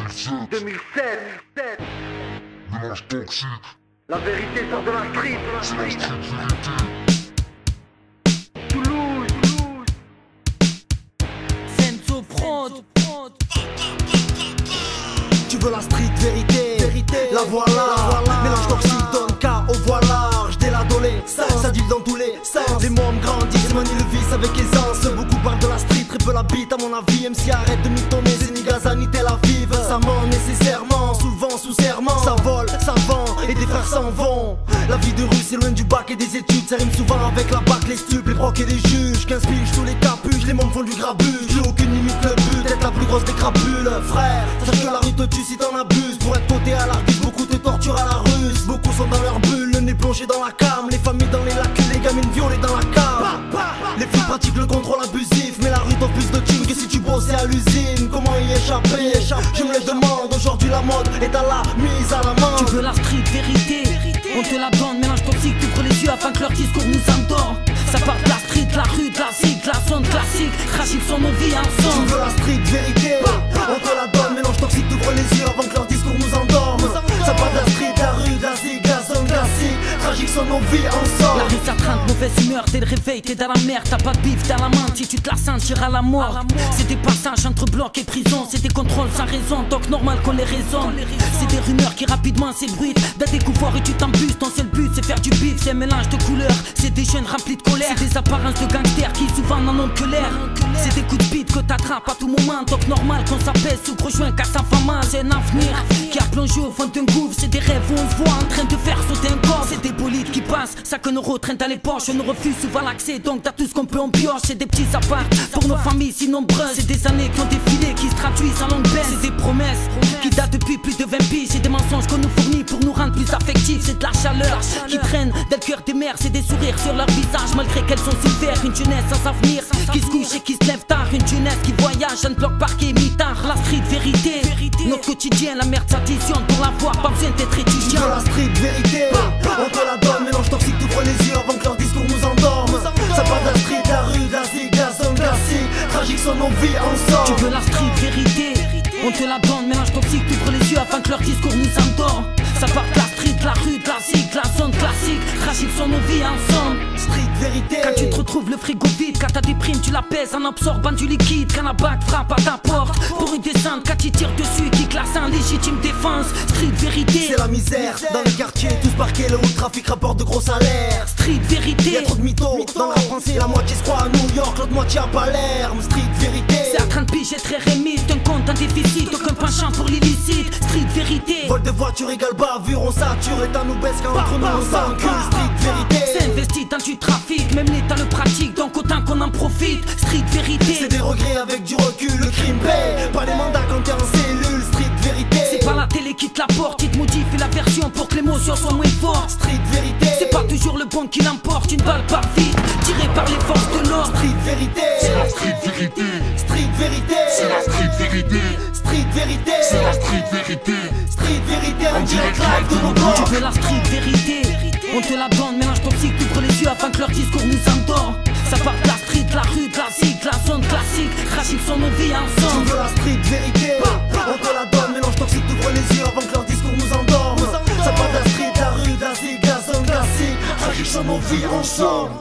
2007. Mélange toxique, La vérité sort de la street. c'est la street vérité. Toulouse. Senzo Prod. Tu veux la street vérité, la voilà. Mélange toxique donne KO, voilà. Dès l'adolescence, ça dit dans tous les sens. Les mots me grandissent, manie le vice avec aisance. Beaucoup parlent de la street, très peu l'habitent à mon avis. MC arrête de mitonner, c'est ni Gaza ni Tel Aviv. Ça ment nécessairement, sous le vent, sous serment. Ça vole, ça vend, et des frères s'en vont. La vie de rue c'est loin du bac et des études. Ça rime souvent avec la bac, les stupes, les brocs et les juges. 15 piges, tous les capuches, les membres font du grabuge. J'ai aucune limite, le but d'être la plus grosse des crapules. Frère, sache que la rue te tue si t'en abuses. Pour être côté à l'arbitre, beaucoup te torturent à la ruse. Beaucoup sont dans leur bulle, le nez plongé dans la cam. Les familles dans les lacunes, les gamines violées dans la cam. Les filles pratiquent le contrôle abusif, mais la rue t'offre plus de thunes que si tu bossais à l'usine. Comment y échapper? Je me le demande, aujourd'hui la mode est à la mise à la main. Tu veux la street vérité, on te la donne, mélange toxique, ouvre les yeux afin que leur discours nous endorme. Ça part de la street, la rue, de la zig, la zone classique, tragique sont nos vies Tu ensemble. veux la street vérité, on te la donne, mélange toxique, t'ouvres les yeux avant que leur discours nous endorme. Ça part de la street, la rue, de la zig, la zone classique, tragique sont nos vies La ensemble. rue s'attrainte, mauvaise humeur, dès le réveil, t'es dans la merde, t'as pas de bif, t'as la main, si tu te la sentiras à la mort. C'est des passages entre blocs et prison, c'est des contrôles sans raison, donc normal qu'on les raisonne. C'est des rumeurs qui rapidement s'ébruitent, d'un découvert et tu t'embusses, ton seul but c'est faire du bif, c'est un mélange de couleurs, c'est des jeunes remplis de colère, c'est des apparences de gangsters qui souvent n'en ont que l'air. C'est des coups de bite que t'attrapes à tout moment, donc normal qu'on s'apaise sous gros joint, casse sa femme, c'est un avenir qui a plongé au fond d'un gouffre, c'est des rêves où on se voit en train de faire sauter un corps. C'est des bolides qui passent, ça que nos traîne dans les poches, on refuse souvent l'accès, donc t'as tout ce qu'on peut en pioche. C'est des petits apparts pour nos familles si nombreuses, c'est des années qui ont défilé, qui se traduisent en longue baisse. C'est des promesses qui datent depuis plus de 20 piges, c'est des mensonges qu'on nous fournit pour nous rendre plus affectifs. C'est de la chaleur qui traîne dans le cœur des mères, c'est des sourires sur leur visage malgré qu'elles sont sous verre. Une jeunesse sans avenir qui se couche et qui se lève tard, une jeunesse qui voyage, un bloc parqué mi-tard. La street vérité, notre quotidien, la merde s'additionne pour l'avoir, pas besoin d'être Tu étudiant. veux la street vérité, on te la donne, mélange toxique, t'ouvres les yeux avant que leur discours nous endorme. Ça part de la street, la rue, de la zig, la zone classique, tragique sont nos vies ensemble. Tu veux la street vérité, on te la donne, mélange toxique, t'ouvres les yeux afin que leur discours nous endorme. Ça part de la street, la rue, de la zig, la zone classique, tragique sont nos vies ensemble. Street vérité, Quand tu te retrouves le frigo vide, quand t'as des primes tu la pèses en absorbant du liquide. Quand la bague frappe à ta porte pour une descente, quand tu tires dessus qui classe en légitime défense. Street vérité, c'est la misère dans les quartiers, tous parqués, le haut trafic rapporte de gros salaires. street vérité, Y'a trop de mythos dans la français, la moitié se croit à New York, l'autre moitié à Palerme. Street vérité, c'est à 30 piges et très rémiste, un compte en déficit, aucun penchant pour l'illicite. Street vérité, vol de voiture égale bavure, on sature et t'as nous baisse quand entre nous on s'encule. Street vérité, c'est investi dans du trafic, même l'État le pratique, donc autant qu'on en profite. Street vérité, c'est des regrets avec du recul, le crime paye, pas les mandats quand t'es en cellule. Street vérité, c'est pas la télé qui te la porte, il te modifie la version pour que l'émotion soit moins forte. street vérité, C'est pas toujours le bon qui l'emporte, une balle part vite, tirée par les forces de l'ordre. street vérité, C'est la street vérité, street vérité, c'est la street vérité, street vérité, c'est la street vérité. street vérité en direct live de nos Tu blocs. veux la street vérité, on te la donne, mélange toxique, ouvre les yeux afin que leur discours nous endorme. Ça part de la street, la rue, de la zig, la zone classique, tragique sont nos vies Tu ensemble. veux la street vérité, on te la donne, mélange toxique, t'ouvres les yeux avant que leur discours nous endorme. Ça part de la street, la rue, de la zig, la zone classique, tragique sont nos vies ensemble.